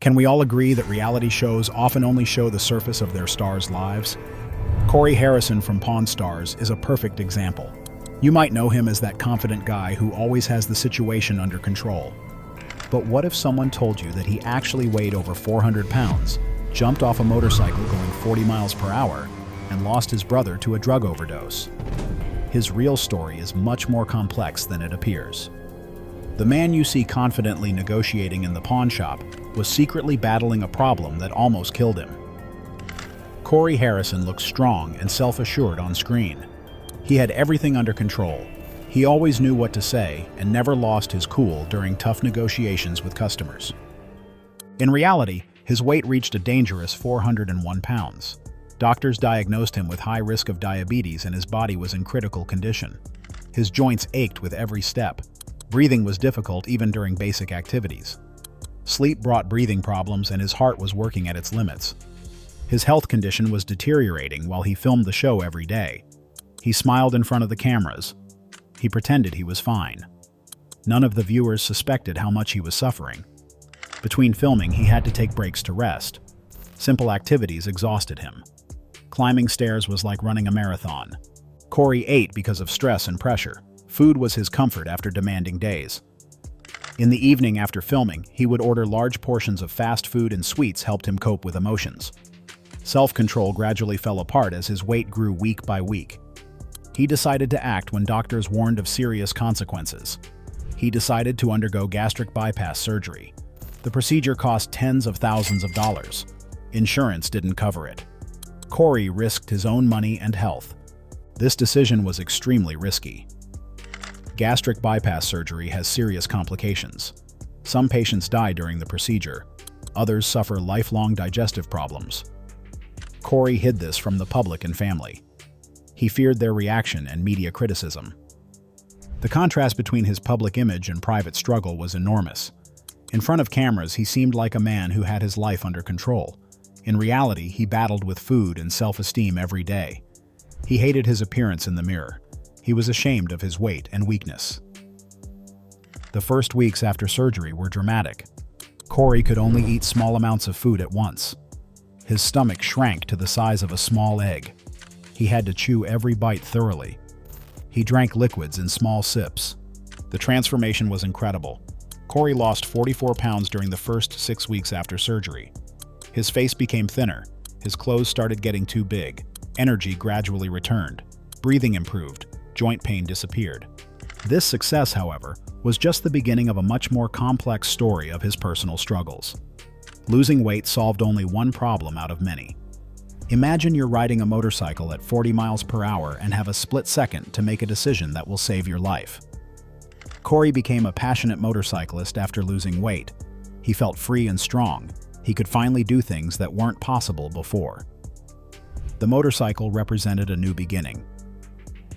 Can we all agree that reality shows often only show the surface of their stars' lives? Corey Harrison from Pawn Stars is a perfect example. You might know him as that confident guy who always has the situation under control. But what if someone told you that he actually weighed over 400 pounds, jumped off a motorcycle going 40 miles per hour, and lost his brother to a drug overdose? His real story is much more complex than it appears. The man you see confidently negotiating in the pawn shop was secretly battling a problem that almost killed him. Corey Harrison looked strong and self-assured on screen. He had everything under control. He always knew what to say and never lost his cool during tough negotiations with customers. In reality, his weight reached a dangerous 401 pounds. Doctors diagnosed him with high risk of diabetes and his body was in critical condition. His joints ached with every step. Breathing was difficult even during basic activities. Sleep brought breathing problems and his heart was working at its limits. His health condition was deteriorating while he filmed the show every day. He smiled in front of the cameras. He pretended he was fine. None of the viewers suspected how much he was suffering. Between filming, he had to take breaks to rest. Simple activities exhausted him. Climbing stairs was like running a marathon. Corey ate because of stress and pressure. Food was his comfort after demanding days. In the evening after filming, he would order large portions of fast food and sweets helped him cope with emotions. Self-control gradually fell apart as his weight grew week by week. He decided to act when doctors warned of serious consequences. He decided to undergo gastric bypass surgery. The procedure cost tens of thousands of dollars. Insurance didn't cover it. Corey risked his own money and health. This decision was extremely risky. Gastric bypass surgery has serious complications. Some patients die during the procedure. Others suffer lifelong digestive problems. Corey hid this from the public and family. He feared their reaction and media criticism. The contrast between his public image and private struggle was enormous. In front of cameras, he seemed like a man who had his life under control. In reality, he battled with food and self-esteem every day. He hated his appearance in the mirror. He was ashamed of his weight and weakness. The first weeks after surgery were dramatic. Corey could only eat small amounts of food at once. His stomach shrank to the size of a small egg. He had to chew every bite thoroughly. He drank liquids in small sips. The transformation was incredible. Corey lost 44 pounds during the first 6 weeks after surgery. His face became thinner. His clothes started getting too big. Energy gradually returned. Breathing improved. Joint pain disappeared. This success, however, was just the beginning of a much more complex story of his personal struggles. Losing weight solved only one problem out of many. Imagine you're riding a motorcycle at 40 miles per hour and have a split second to make a decision that will save your life. Corey became a passionate motorcyclist after losing weight. He felt free and strong. He could finally do things that weren't possible before. The motorcycle represented a new beginning,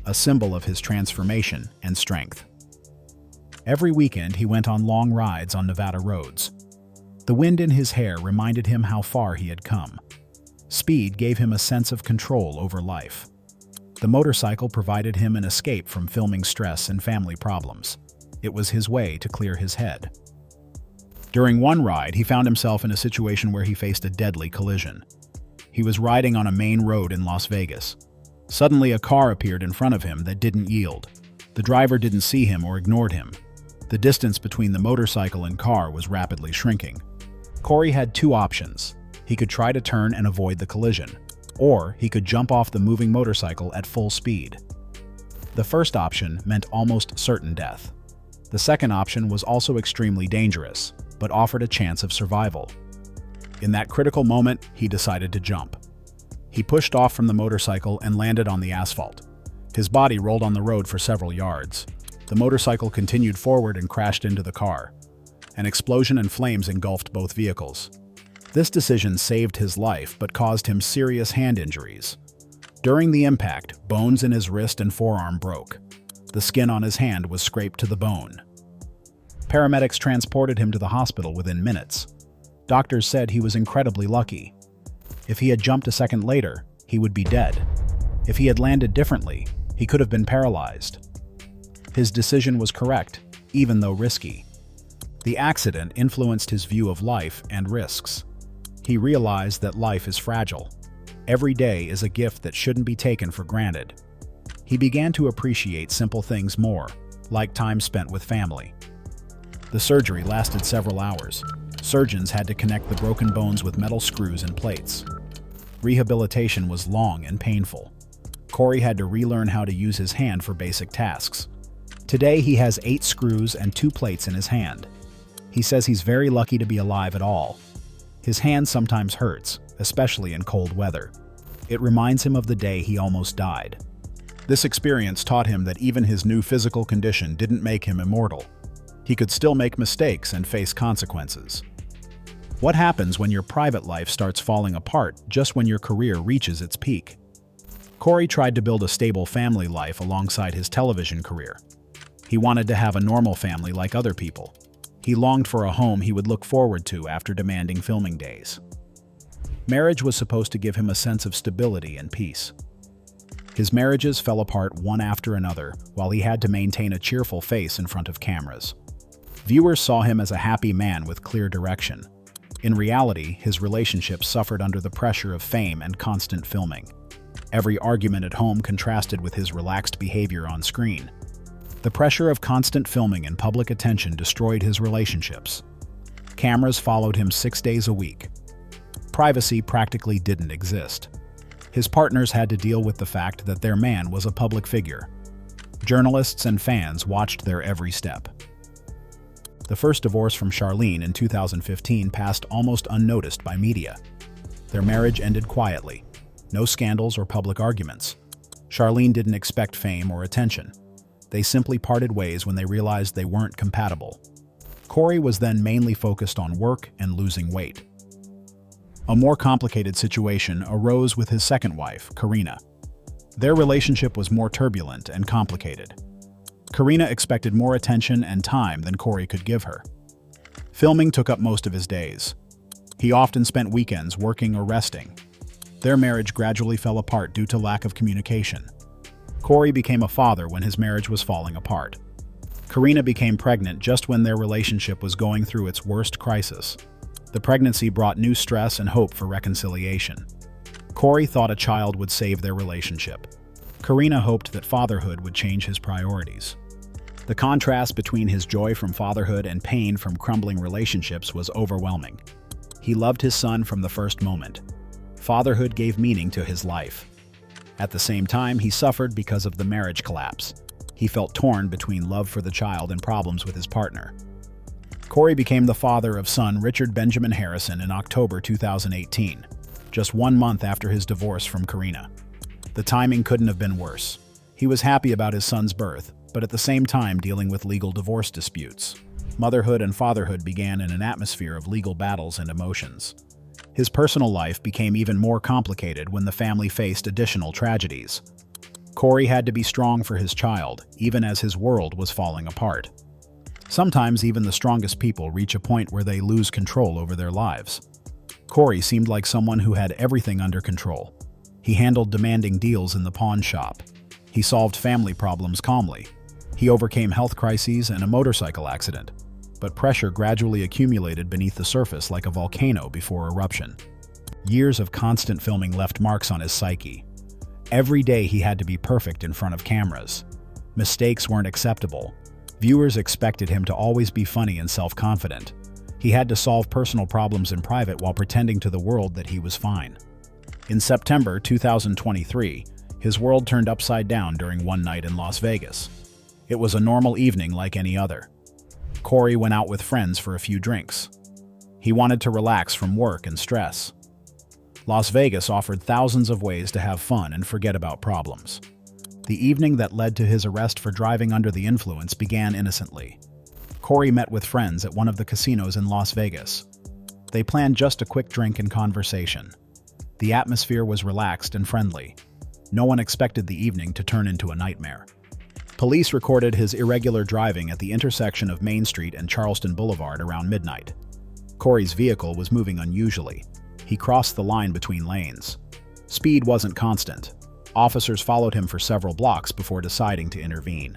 a symbol of his transformation and strength. Every weekend, he went on long rides on Nevada roads. The wind in his hair reminded him how far he had come. Speed gave him a sense of control over life. The motorcycle provided him an escape from filming stress and family problems. It was his way to clear his head. During one ride, he found himself in a situation where he faced a deadly collision. He was riding on a main road in Las Vegas. Suddenly, a car appeared in front of him that didn't yield. The driver didn't see him or ignored him. The distance between the motorcycle and car was rapidly shrinking. Corey had two options. He could try to turn and avoid the collision, or he could jump off the moving motorcycle at full speed. The first option meant almost certain death. The second option was also extremely dangerous, but offered a chance of survival. In that critical moment, he decided to jump. He pushed off from the motorcycle and landed on the asphalt. His body rolled on the road for several yards. The motorcycle continued forward and crashed into the car. An explosion and flames engulfed both vehicles. This decision saved his life but caused him serious hand injuries. During the impact, bones in his wrist and forearm broke. The skin on his hand was scraped to the bone. Paramedics transported him to the hospital within minutes. Doctors said he was incredibly lucky. If he had jumped a second later, he would be dead. If he had landed differently, he could have been paralyzed. His decision was correct, even though risky. The accident influenced his view of life and risks. He realized that life is fragile. Every day is a gift that shouldn't be taken for granted. He began to appreciate simple things more, like time spent with family. The surgery lasted several hours. Surgeons had to connect the broken bones with metal screws and plates. Rehabilitation was long and painful. Corey had to relearn how to use his hand for basic tasks. Today he has 8 screws and 2 plates in his hand. He says he's very lucky to be alive at all. His hand sometimes hurts, especially in cold weather. It reminds him of the day he almost died. This experience taught him that even his new physical condition didn't make him immortal. He could still make mistakes and face consequences. What happens when your private life starts falling apart just when your career reaches its peak? Corey tried to build a stable family life alongside his television career. He wanted to have a normal family like other people. He longed for a home he would look forward to after demanding filming days. Marriage was supposed to give him a sense of stability and peace. His marriages fell apart one after another while he had to maintain a cheerful face in front of cameras. Viewers saw him as a happy man with clear direction. In reality, his relationships suffered under the pressure of fame and constant filming. Every argument at home contrasted with his relaxed behavior on screen. The pressure of constant filming and public attention destroyed his relationships. Cameras followed him 6 days a week. Privacy practically didn't exist. His partners had to deal with the fact that their man was a public figure. Journalists and fans watched their every step. The first divorce from Charlene in 2015 passed almost unnoticed by media. Their marriage ended quietly. No scandals or public arguments. Charlene didn't expect fame or attention. They simply parted ways when they realized they weren't compatible. Corey was then mainly focused on work and losing weight. A more complicated situation arose with his second wife, Karina. Their relationship was more turbulent and complicated. Karina expected more attention and time than Corey could give her. Filming took up most of his days. He often spent weekends working or resting. Their marriage gradually fell apart due to lack of communication. Corey became a father when his marriage was falling apart. Karina became pregnant just when their relationship was going through its worst crisis. The pregnancy brought new stress and hope for reconciliation. Corey thought a child would save their relationship. Karina hoped that fatherhood would change his priorities. The contrast between his joy from fatherhood and pain from crumbling relationships was overwhelming. He loved his son from the first moment. Fatherhood gave meaning to his life. At the same time, he suffered because of the marriage collapse. He felt torn between love for the child and problems with his partner. Corey became the father of son Richard Benjamin Harrison in October 2018, just 1 month after his divorce from Karina. The timing couldn't have been worse. He was happy about his son's birth, but at the same time dealing with legal divorce disputes. Motherhood and fatherhood began in an atmosphere of legal battles and emotions. His personal life became even more complicated when the family faced additional tragedies. Corey had to be strong for his child, even as his world was falling apart. Sometimes even the strongest people reach a point where they lose control over their lives. Corey seemed like someone who had everything under control. He handled demanding deals in the pawn shop. He solved family problems calmly. He overcame health crises and a motorcycle accident. But pressure gradually accumulated beneath the surface like a volcano before eruption. Years of constant filming left marks on his psyche. Every day he had to be perfect in front of cameras. Mistakes weren't acceptable. Viewers expected him to always be funny and self-confident. He had to solve personal problems in private while pretending to the world that he was fine. In September 2023, his world turned upside down during one night in Las Vegas. It was a normal evening like any other. Corey went out with friends for a few drinks. He wanted to relax from work and stress. Las Vegas offered thousands of ways to have fun and forget about problems. The evening that led to his arrest for driving under the influence began innocently. Corey met with friends at one of the casinos in Las Vegas. They planned just a quick drink and conversation. The atmosphere was relaxed and friendly. No one expected the evening to turn into a nightmare. Police recorded his irregular driving at the intersection of Main Street and Charleston Boulevard around midnight. Corey's vehicle was moving unusually. He crossed the line between lanes. Speed wasn't constant. Officers followed him for several blocks before deciding to intervene.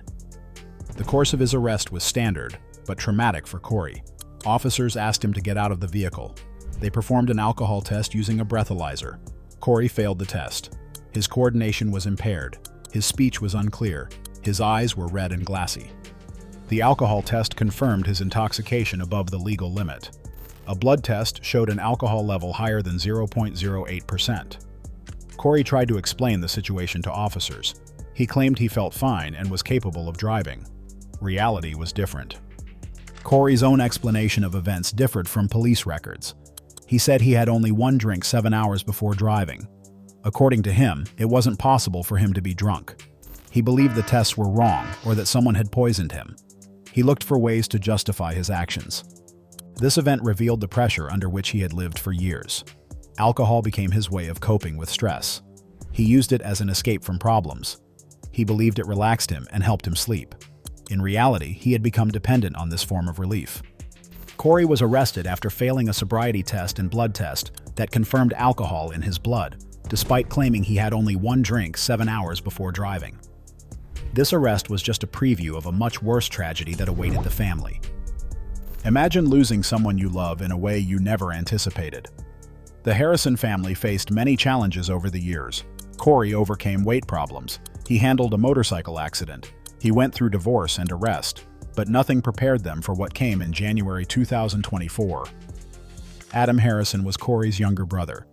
The course of his arrest was standard, but traumatic for Corey. Officers asked him to get out of the vehicle. They performed an alcohol test using a breathalyzer. Corey failed the test. His coordination was impaired. His speech was unclear. His eyes were red and glassy. The alcohol test confirmed his intoxication above the legal limit. A blood test showed an alcohol level higher than 0.08%. Corey tried to explain the situation to officers. He claimed he felt fine and was capable of driving. Reality was different. Corey's own explanation of events differed from police records. He said he had only one drink 7 hours before driving. According to him, it wasn't possible for him to be drunk. He believed the tests were wrong or that someone had poisoned him. He looked for ways to justify his actions. This event revealed the pressure under which he had lived for years. Alcohol became his way of coping with stress. He used it as an escape from problems. He believed it relaxed him and helped him sleep. In reality, he had become dependent on this form of relief. Corey was arrested after failing a sobriety test and blood test that confirmed alcohol in his blood, despite claiming he had only one drink 7 hours before driving. This arrest was just a preview of a much worse tragedy that awaited the family. Imagine losing someone you love in a way you never anticipated. The Harrison family faced many challenges over the years. Corey overcame weight problems. He handled a motorcycle accident. He went through divorce and arrest, but nothing prepared them for what came in January 2024. Adam Harrison was Corey's younger brother.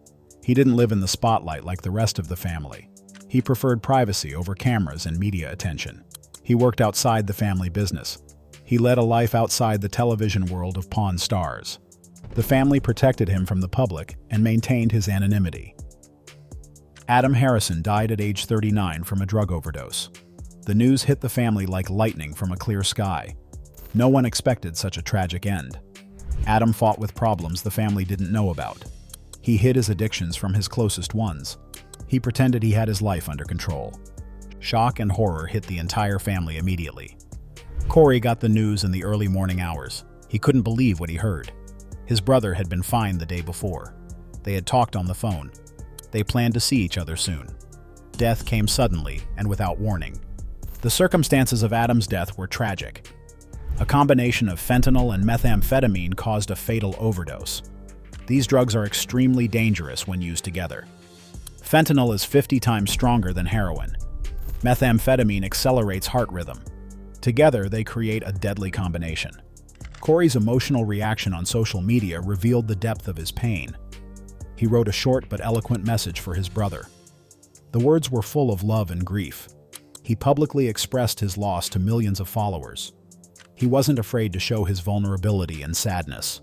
He didn't live in the spotlight like the rest of the family. He preferred privacy over cameras and media attention. He worked outside the family business. He led a life outside the television world of Pawn Stars. The family protected him from the public and maintained his anonymity. Adam Harrison died at age 39 from a drug overdose. The news hit the family like lightning from a clear sky. No one expected such a tragic end. Adam fought with problems the family didn't know about. He hid his addictions from his closest ones. He pretended he had his life under control. Shock and horror hit the entire family immediately. Corey got the news in the early morning hours. He couldn't believe what he heard. His brother had been fined the day before. They had talked on the phone. They planned to see each other soon. Death came suddenly and without warning. The circumstances of Adam's death were tragic. A combination of fentanyl and methamphetamine caused a fatal overdose. These drugs are extremely dangerous when used together. Fentanyl is 50 times stronger than heroin. Methamphetamine accelerates heart rhythm. Together, they create a deadly combination. Corey's emotional reaction on social media revealed the depth of his pain. He wrote a short but eloquent message for his brother. The words were full of love and grief. He publicly expressed his loss to millions of followers. He wasn't afraid to show his vulnerability and sadness.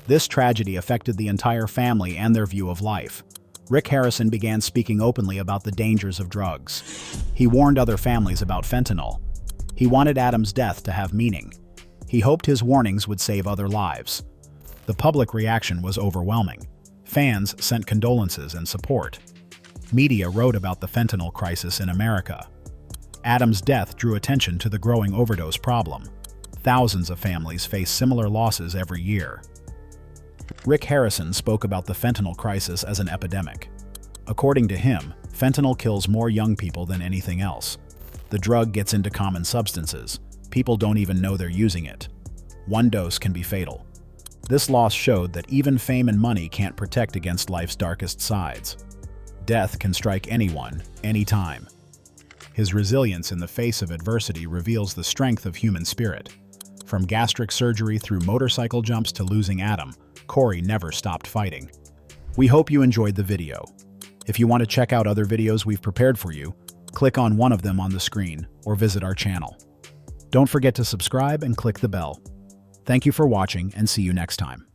This tragedy affected the entire family and their view of life. Rick Harrison began speaking openly about the dangers of drugs. He warned other families about fentanyl. He wanted Adam's death to have meaning. He hoped his warnings would save other lives. The public reaction was overwhelming. Fans sent condolences and support. Media wrote about the fentanyl crisis in America. Adam's death drew attention to the growing overdose problem. Thousands of families face similar losses every year. Rick Harrison spoke about the fentanyl crisis as an epidemic. According to him, fentanyl kills more young people than anything else. The drug gets into common substances. People don't even know they're using it. One dose can be fatal. This loss showed that even fame and money can't protect against life's darkest sides. Death can strike anyone, anytime. His resilience in the face of adversity reveals the strength of human spirit. From gastric surgery through motorcycle jumps to losing Adam, Corey never stopped fighting. We hope you enjoyed the video. If you want to check out other videos we've prepared for you, click on one of them on the screen or visit our channel. Don't forget to subscribe and click the bell. Thank you for watching and see you next time.